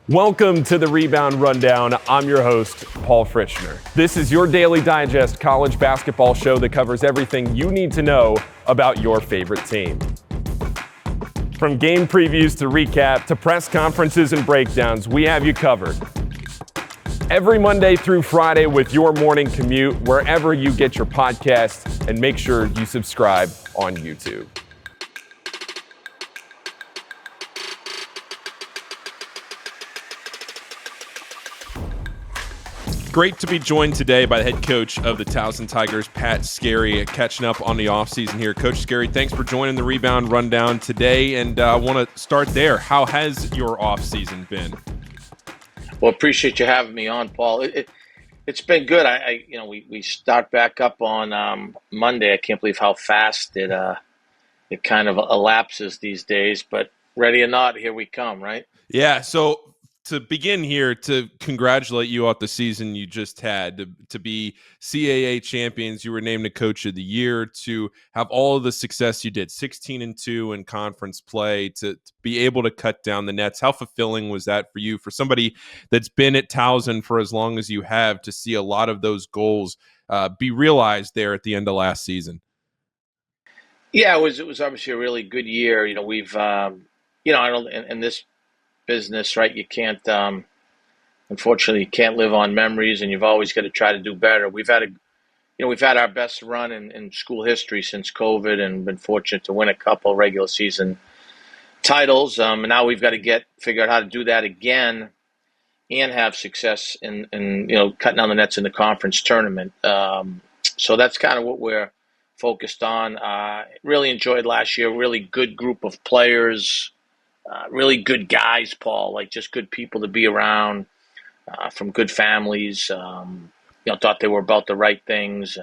Welcome to the Rebound Rundown. I'm your host, Paul Frischner. This is your daily digest college basketball show that covers everything you need to know about your favorite team. From game previews to recap to press conferences and breakdowns, we have you covered. Every Monday through Friday with your morning commute, wherever you get your podcasts, and make sure you subscribe on YouTube. Great to be joined today by the head coach of the Towson Tigers, Pat Skerry, catching up on the offseason here. Coach Skerry, thanks for joining the Rebound Rundown today, and I want to start there. How has your offseason been? Well, appreciate you having me on, Paul. It's been good. We start back up on Monday. I can't believe how fast it kind of elapses these days, but ready or not, here we come, right? Yeah, so to begin here, to congratulate you on the season you just had, to be CAA champions, you were named the coach of the year, to have all of the success you did, 16-2 in conference play, to be able to cut down the nets. How fulfilling was that for you, for somebody that's been at Towson for as long as you have, to see a lot of those goals be realized there at the end of last season? Yeah, it was obviously a really good year. We've I don't in this business, right? You can't, unfortunately, you can't live on memories, and you've always got to try to do better. We've had our best run in school history since COVID, and been fortunate to win a couple regular season titles. And now we've got to figure out how to do that again, and have success in cutting down the nets in the conference tournament. So that's kind of what we're focused on. Really enjoyed last year. Really good group of players. Really good guys, Paul, like just good people to be around, from good families. Thought they were about the right things.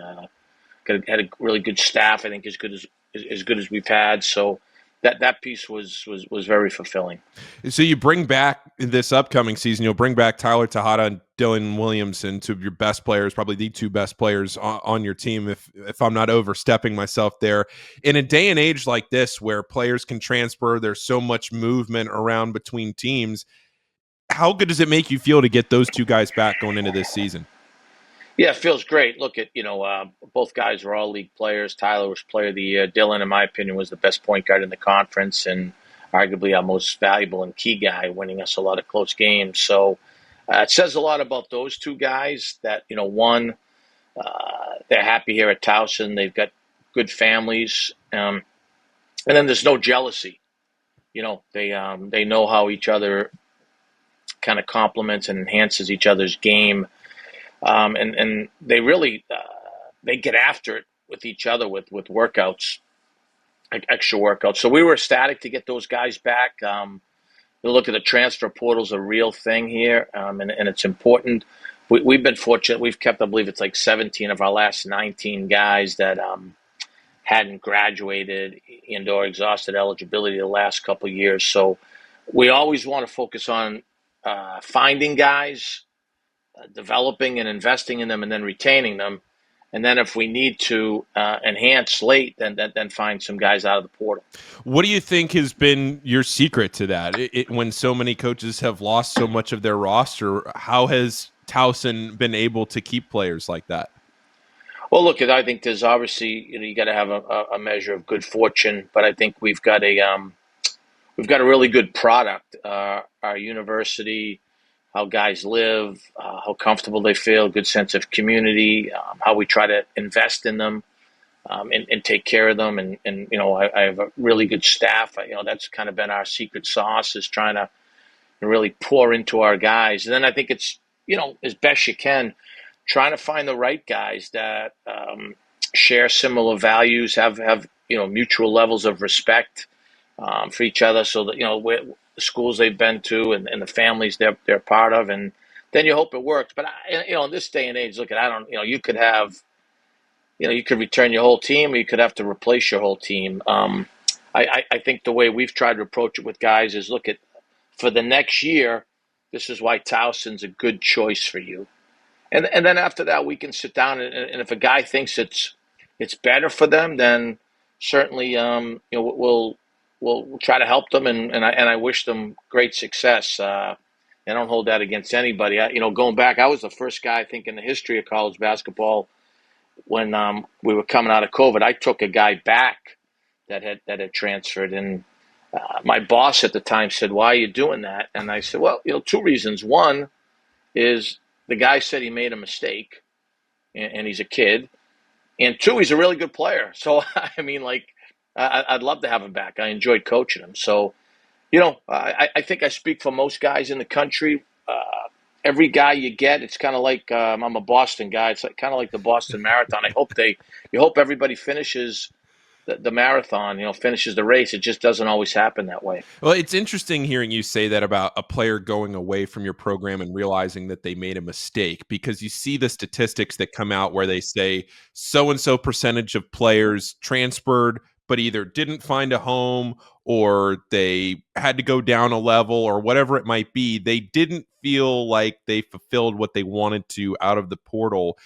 Had a really good staff, I think, as good as we've had. So that piece was very fulfilling. So you bring back this upcoming season, you'll bring back Tyler Tejada and Dylan Williamson, two of your best players, probably the two best players on your team, if I'm not overstepping myself there. In a day and age like this where players can transfer, there's so much movement around between teams, how good does it make you feel to get those two guys back going into this season? Yeah, it feels great. Look at, both guys were all league players. Tyler was player of the year. Dylan, in my opinion, was the best point guard in the conference and arguably our most valuable and key guy, winning us a lot of close games. So it says a lot about those two guys that, one, they're happy here at Towson. They've got good families. And then there's no jealousy. They know how each other kind of complements and enhances each other's game. And they really they get after it with each other with workouts, like extra workouts. So we were ecstatic to get those guys back. Look at the transfer portal's a real thing here, and it's important. We've been fortunate. We've kept, I believe it's like 17 of our last 19 guys that hadn't graduated and/or exhausted eligibility the last couple of years. So we always want to focus on finding guys, developing and investing in them, and then retaining them. And then if we need to enhance late, then find some guys out of the portal. What do you think has been your secret to that? When so many coaches have lost so much of their roster, how has Towson been able to keep players like that? Well, look, I think there's obviously, you got to have a measure of good fortune, but I think we've got a really good product. Our university, how guys live, how comfortable they feel, good sense of community, how we try to invest in them, and take care of them. And I have a really good staff. That's kind of been our secret sauce, is trying to really pour into our guys. And then I think it's, as best you can, trying to find the right guys that share similar values, have mutual levels of respect for each other, so that, the schools they've been to and the families they're part of, and then you hope it works. But in this day and age, look, you could have, you could return your whole team, or you could have to replace your whole team. I think the way we've tried to approach it with guys is, look, for the next year, this is why Towson's a good choice for you, and then after that we can sit down and if a guy thinks it's better for them, then certainly we'll try to help them, and I wish them great success. I don't hold that against anybody. Going back, I was the first guy, I think, in the history of college basketball when we were coming out of COVID. I took a guy back that had transferred, and my boss at the time said, "Why are you doing that?" And I said, "Well, two reasons. One is the guy said he made a mistake, and he's a kid, and two, he's a really good player. So I mean, like, I'd love to have him back. I enjoyed coaching him. So I think I speak for most guys in the country. Every guy you get, it's kind of like I'm a Boston guy. It's like kind of like the Boston Marathon. You hope everybody finishes the marathon, finishes the race. It just doesn't always happen that way. Well, it's interesting hearing you say that about a player going away from your program and realizing that they made a mistake, because you see the statistics that come out where they say so and so percentage of players transferred but either didn't find a home or they had to go down a level or whatever it might be. They didn't feel like they fulfilled what they wanted to out of the portal.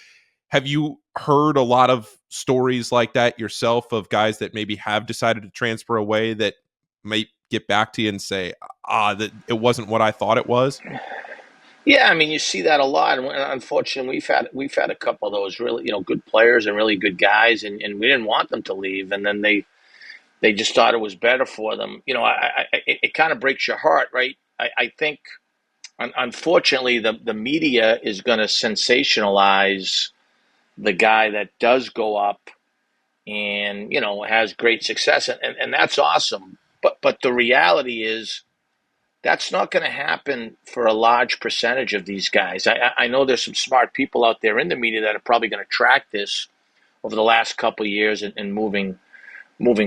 Have you heard a lot of stories like that yourself, of guys that maybe have decided to transfer away that might get back to you and say, that it wasn't what I thought it was? Yeah, I mean, you see that a lot, and unfortunately, we've had a couple of those really good players and really good guys, and we didn't want them to leave, and then they just thought it was better for them. It kind of breaks your heart, right? I think, unfortunately, the media is going to sensationalize the guy that does go up and has great success, and that's awesome. But the reality is that's not going to happen for a large percentage of these guys. I know there's some smart people out there in the media that are probably going to track this over the last couple of years and moving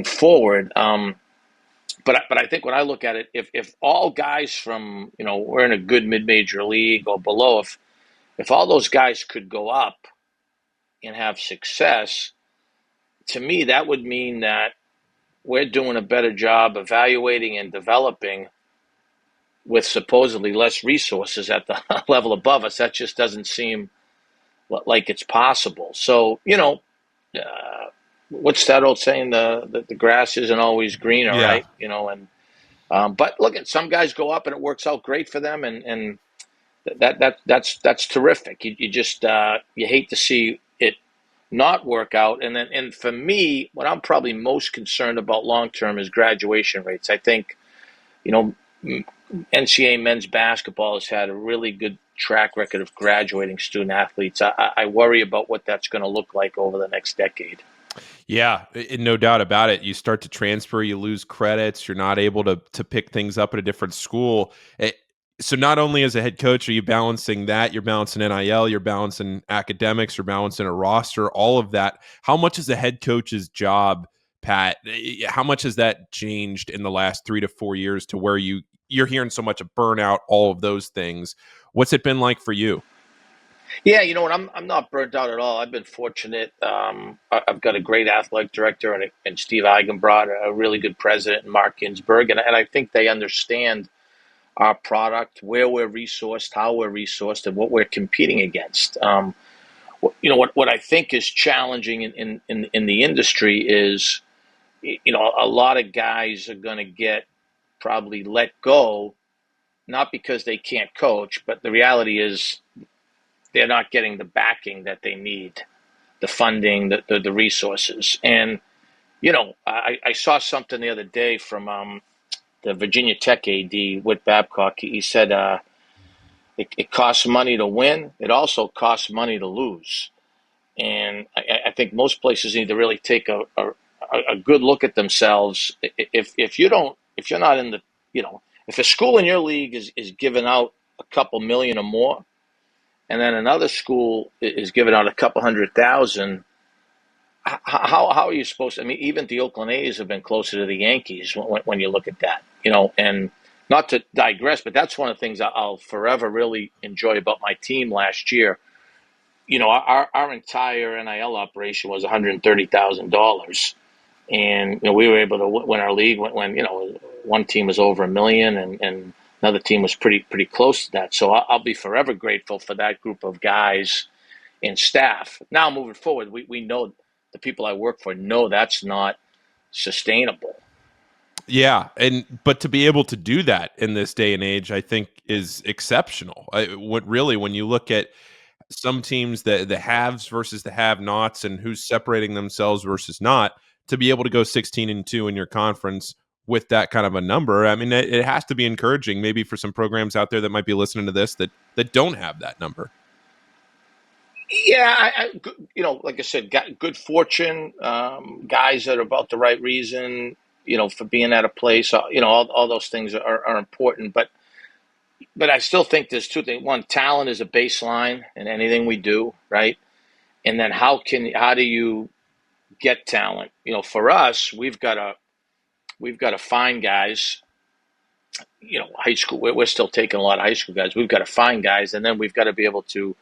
forward. But I think when I look at it, if all guys from we're in a good mid-major league or below, if all those guys could go up and have success, to me that would mean that we're doing a better job evaluating and developing with supposedly less resources at the level above us. That just doesn't seem like it's possible. So, what's that old saying? The grass isn't always greener, Yeah. right? But look, at some guys go up and it works out great for them, and that's terrific. You just you hate to see it not work out. And for me, what I'm probably most concerned about long term is graduation rates. I think, NCAA men's basketball has had a really good track record of graduating student athletes. I worry about what that's going to look like over the next decade. Yeah, no doubt about it. You start to transfer, you lose credits, you're not able to pick things up at a different school. So not only as a head coach are you balancing that, you're balancing NIL, you're balancing academics, you're balancing a roster, all of that. How much is a head coach's job, Pat? How much has that changed in the last 3 to 4 years to where you're hearing so much of burnout, all of those things? What's it been like for you? Yeah, you know what? I'm not burnt out at all. I've been fortunate. I've got a great athletic director and Steve Eigenbrod, a really good president, and Mark Ginsburg, and I think they understand our product, where we're resourced, how we're resourced, and what we're competing against. What I think is challenging in the industry is, a lot of guys are going to get probably let go, not because they can't coach, but the reality is they're not getting the backing that they need, the funding, the resources. And, I saw something the other day from the Virginia Tech AD, Whit Babcock. He said it costs money to win. It also costs money to lose. And I think most places need to really take a good look at themselves. If you're not in the, if a school in your league is giving out a couple million or more, and then another school is giving out a couple 100,000, how are you supposed to? I mean, even the Oakland A's have been closer to the Yankees when you look at that, and not to digress, but that's one of the things I'll forever really enjoy about my team last year. Our entire NIL operation was $130,000, and we were able to win our league when one team was over $1 million and another team was pretty close to that. So I'll be forever grateful for that group of guys and staff. Now moving forward, we know the people I work for know that's not sustainable. Yeah, but to be able to do that in this day and age, I think is exceptional. When you look at some teams, the haves versus the have-nots, and who's separating themselves versus not, to be able to go 16-2 in your conference with that kind of a number, I mean, it has to be encouraging, maybe for some programs out there that might be listening to this that don't have that number. Yeah, like I said, got good fortune, guys that are about the right reason, for being at a place, all those things are important. But I still think there's two things. One, talent is a baseline in anything we do, right? And then how do you get talent? For us, we've got to find guys. High school. We're still taking a lot of high school guys. We've got to find guys, and then we've got to be able to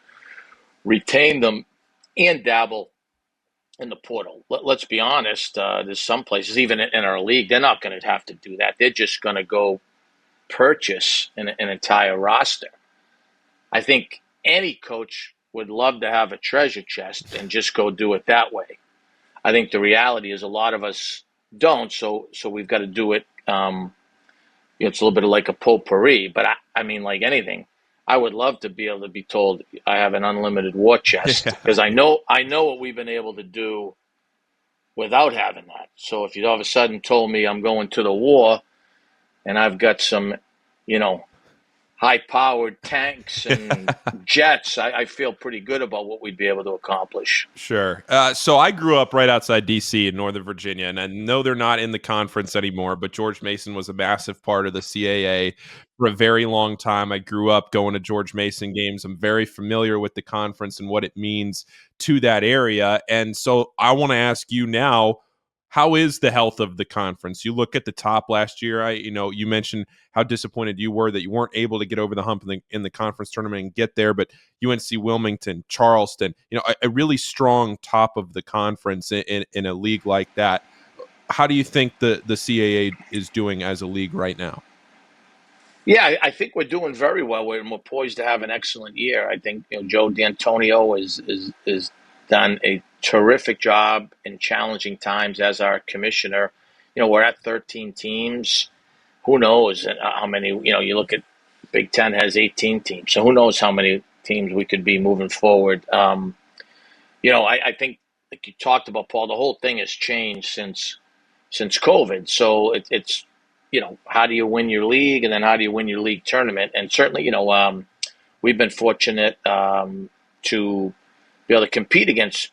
retain them and dabble in the portal. Let's be honest. There's some places, even in our league, they're not going to have to do that. They're just going to go purchase an entire roster. I think any coach would love to have a treasure chest and just go do it that way. I think the reality is a lot of us don't, so we've got to do it. It's a little bit like a potpourri, but I mean, like anything, I would love to be able to be told I have an unlimited war chest because I know what we've been able to do without having that. So if you all of a sudden told me I'm going to the war and I've got some, high-powered tanks and jets, I feel pretty good about what we'd be able to accomplish. Sure. So I grew up right outside D.C. in Northern Virginia, and I know they're not in the conference anymore, but George Mason was a massive part of the CAA for a very long time. I grew up going to George Mason games. I'm very familiar with the conference and what it means to that area. And so I want to ask you now, how is the health of the conference? You look at the top last year. You mentioned how disappointed you were that you weren't able to get over the hump in the conference tournament and get there. But UNC Wilmington, Charleston, a really strong top of the conference in a league like that. How do you think the CAA is doing as a league right now? Yeah, I think we're doing very well. We're poised to have an excellent year. I think Joe D'Antonio is done a terrific job in challenging times as our commissioner. We're at 13 teams. Who knows how many? You look at Big Ten has 18 teams, so who knows how many teams we could be moving forward. I think, like you talked about, Paul, the whole thing has changed since COVID. So it's how do you win your league, and then how do you win your league tournament? And certainly, we've been fortunate to be able to compete against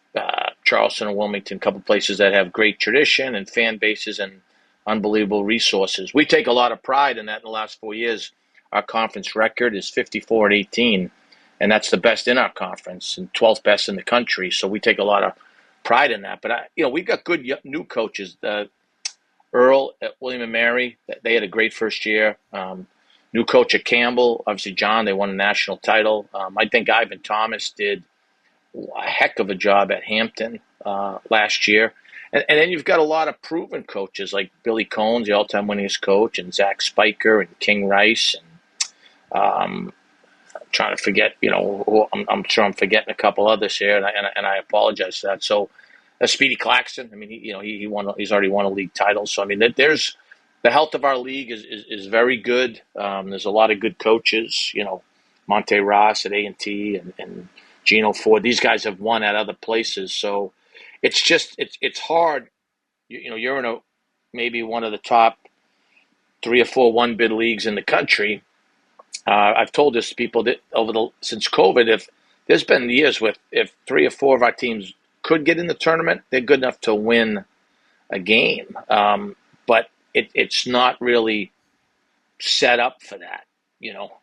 Charleston and Wilmington, a couple places that have great tradition and fan bases and unbelievable resources. We take a lot of pride in that. In the last 4 years, our conference record is 54-18, and that's the best in our conference and 12th best in the country. So we take a lot of pride in that. But we've got good new coaches. Earl at William and Mary, they had a great first year. New coach at Campbell, obviously John, they won a national title. I think Ivan Thomas did a heck of a job at Hampton last year. And then you've got a lot of proven coaches like Billy Cones, the all-time winningest coach, and Zach Spiker and King Rice. And I'm trying to forget, I'm sure I'm forgetting a couple others here, and I apologize for that. So Speedy Claxton, I mean, he won. He's already won a league title. So I mean, there's the health of our league is very good. There's a lot of good coaches. Monte Ross at A&T and Gino Ford. These guys have won at other places. So it's just it's hard. You're in maybe one of the top 3 or 4 one-bid leagues in the country. I've told this to people that since COVID, if there's been years with if 3 or 4 of our teams could get in the tournament, they're good enough to win a game. But it's not really set up for that.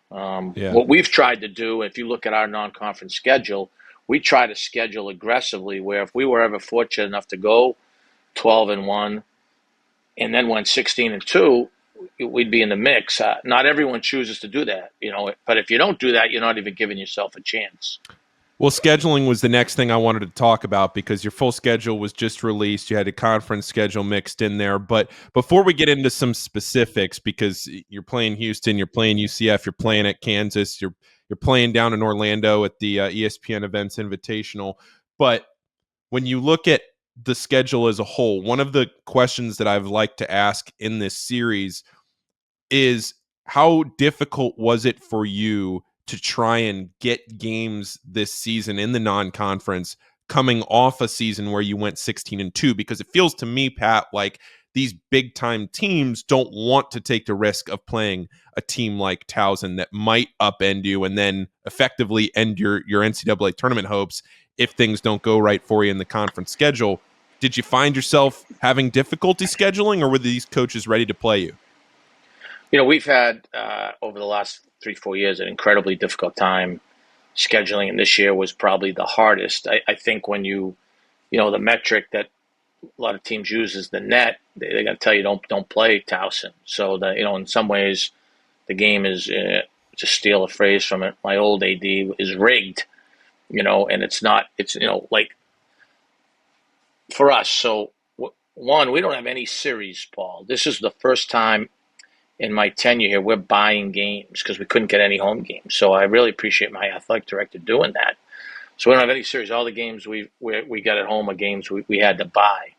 What we've tried to do, if you look at our non-conference schedule, we try to schedule aggressively where if we were ever fortunate enough to go 12-1 and then went 16-2, we'd be in the mix. Not everyone chooses to do that, but if you don't do that, you're not even giving yourself a chance. Well, scheduling was the next thing I wanted to talk about because your full schedule was just released. You had a conference schedule mixed in there. But before we get into some specifics, because you're playing Houston, you're playing UCF, you're playing at Kansas, you're playing down in Orlando at the ESPN Events Invitational. But when you look at the schedule as a whole, one of the questions that I've liked to ask in this series is, how difficult was it for you to try and get games this season in the non-conference, coming off a season where you went 16-2? Because it feels to me, Pat, like these big time teams don't want to take the risk of playing a team like Towson that might upend you and then effectively end your NCAA tournament hopes if things don't go right for you in the conference schedule. Did you find yourself having difficulty scheduling, or were these coaches ready to play you? We've had over the last 3-4 years an incredibly difficult time scheduling, and this year was probably the hardest. I think when the metric that a lot of teams use is the net. They're going to tell you don't play Towson. So that in some ways, the game is, to steal a phrase from it, my old AD, is rigged. And it's not. It's like for us. So one, we don't have any series, Paul. This is the first time in my tenure here we're buying games because we couldn't get any home games. So I really appreciate my athletic director doing that. So we don't have any series. All the games we got at home are games we had to buy.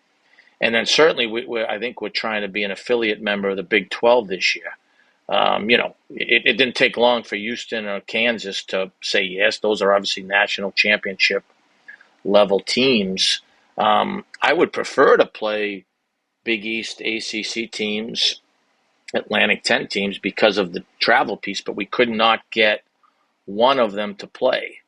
And then certainly I think we're trying to be an affiliate member of the Big 12 this year. It didn't take long for Houston or Kansas to say yes. Those are obviously national championship level teams. I would prefer to play Big East ACC teams, Atlantic 10 teams, because of the travel piece, but we could not get one of them to play.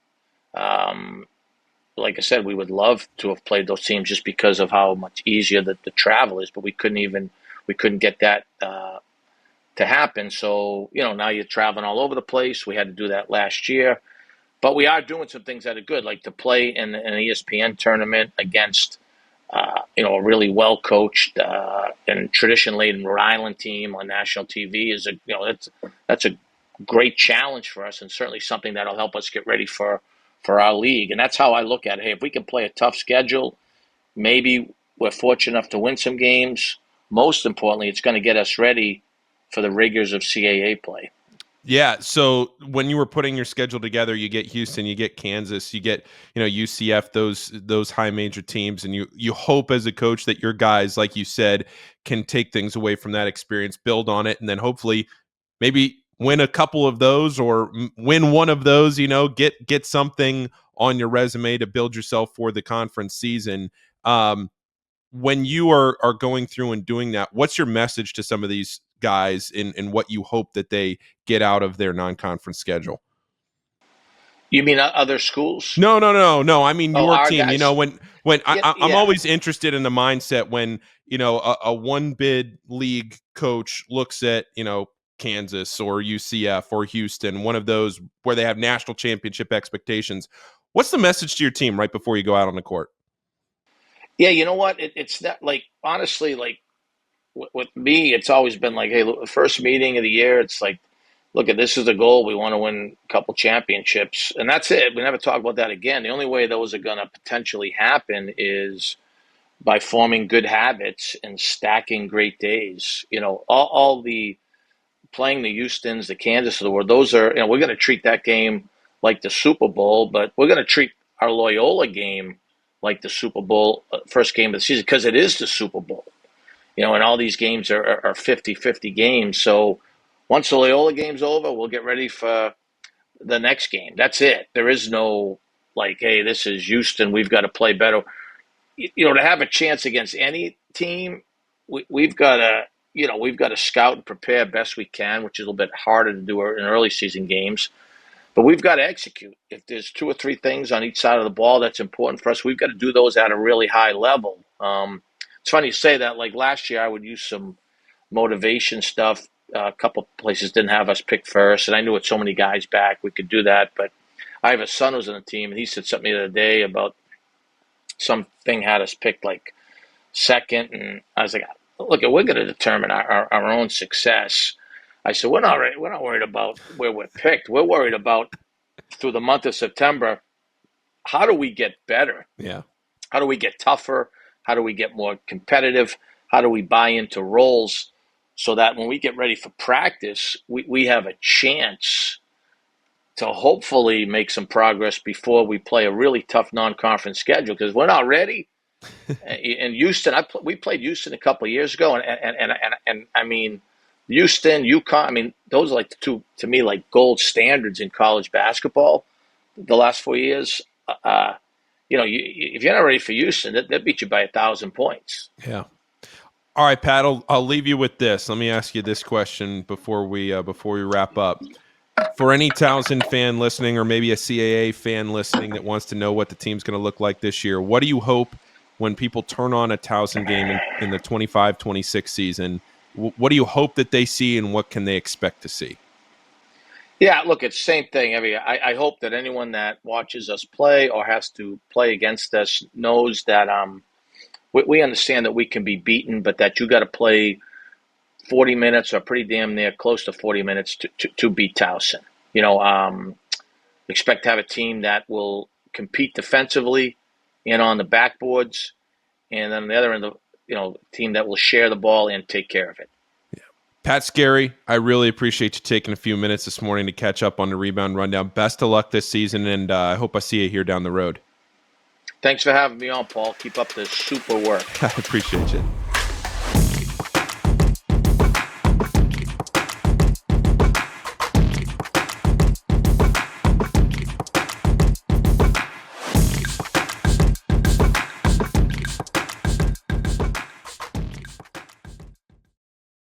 Like I said, we would love to have played those teams just because of how much easier the travel is, but we couldn't get that to happen. So, now you're traveling all over the place. We had to do that last year, but we are doing some things that are good, like to play in an ESPN tournament against, a really well coached and tradition laden Rhode Island team on national TV is that's a great challenge for us, and certainly something that'll help us get ready for our league. And that's how I look at it. Hey, if we can play a tough schedule, maybe we're fortunate enough to win some games. Most importantly, it's going to get us ready for the rigors of CAA play. Yeah. So when you were putting your schedule together, you get Houston, you get Kansas, you get, UCF, those high major teams, and you hope as a coach that your guys, like you said, can take things away from that experience, build on it, and then hopefully maybe win a couple of those or win one of those, get something on your resume to build yourself for the conference season. When you are going through and doing that, what's your message to some of these guys in what you hope that they get out of their non-conference schedule? You mean other schools? No. I mean your team. Guys. When I'm Yeah. always interested in the mindset when a one bid league coach looks at Kansas or UCF or Houston, one of those where they have national championship expectations. What's the message to your team right before you go out on the court? Yeah, you know what? It's not like, honestly, like with me, it's always been like, hey, look, the first meeting of the year, it's like, look, this is the goal. We want to win a couple championships, and that's it. We never talk about that again. The only way those are going to potentially happen is by forming good habits and stacking great days. All the playing the Houstons, the Kansas of the world, those are, we're going to treat that game like the Super Bowl, but we're going to treat our Loyola game like the Super Bowl, first game of the season, because it is the Super Bowl. And all these games are 50-50 games. So once the Loyola game's over, we'll get ready for the next game. That's it. There is no like, hey, this is Houston, we've got to play better. To have a chance against any team, we've got to scout and prepare best we can, which is a little bit harder to do in early season games. But we've got to execute. If there's 2 or 3 things on each side of the ball that's important for us, we've got to do those at a really high level. It's funny you say that. Like last year, I would use some motivation stuff. A couple of places didn't have us pick first, and I knew with so many guys back, we could do that. But I have a son who's on the team, and he said something the other day about something had us picked like second, and I was like, look, we're going to determine our own success. I said, we're not worried about where we're picked. We're worried about through the month of September, how do we get better? Yeah. How do we get tougher? How do we get more competitive? How do we buy into roles so that when we get ready for practice, we have a chance to hopefully make some progress before we play a really tough non-conference schedule? Because we're not ready. In Houston, we played Houston a couple of years ago, and I mean, Houston, UConn. I mean, those are like the two, to me, like gold standards in college basketball. The last 4 years, if you're not ready for Houston, that beat you by 1,000 points. Yeah. All right, Pat. I'll leave you with this. Let me ask you this question before we wrap up. For any Towson fan listening, or maybe a CAA fan listening that wants to know what the team's going to look like this year, what do you hope when people turn on a Towson game in the 25-26 season? What do you hope that they see, and what can they expect to see? Yeah, look, it's the same thing. I mean, I hope that anyone that watches us play or has to play against us knows that we understand that we can be beaten, but that you got to play 40 minutes or pretty damn near close to 40 minutes to beat Towson. Expect to have a team that will compete defensively and on the backboards, and then on the other end, team that will share the ball and take care of it. Yeah. Pat Skerry, I really appreciate you taking a few minutes this morning to catch up on the Rebound Rundown. Best of luck this season, and I hope I see you here down the road. Thanks for having me on, Paul. Keep up the super work. I appreciate you.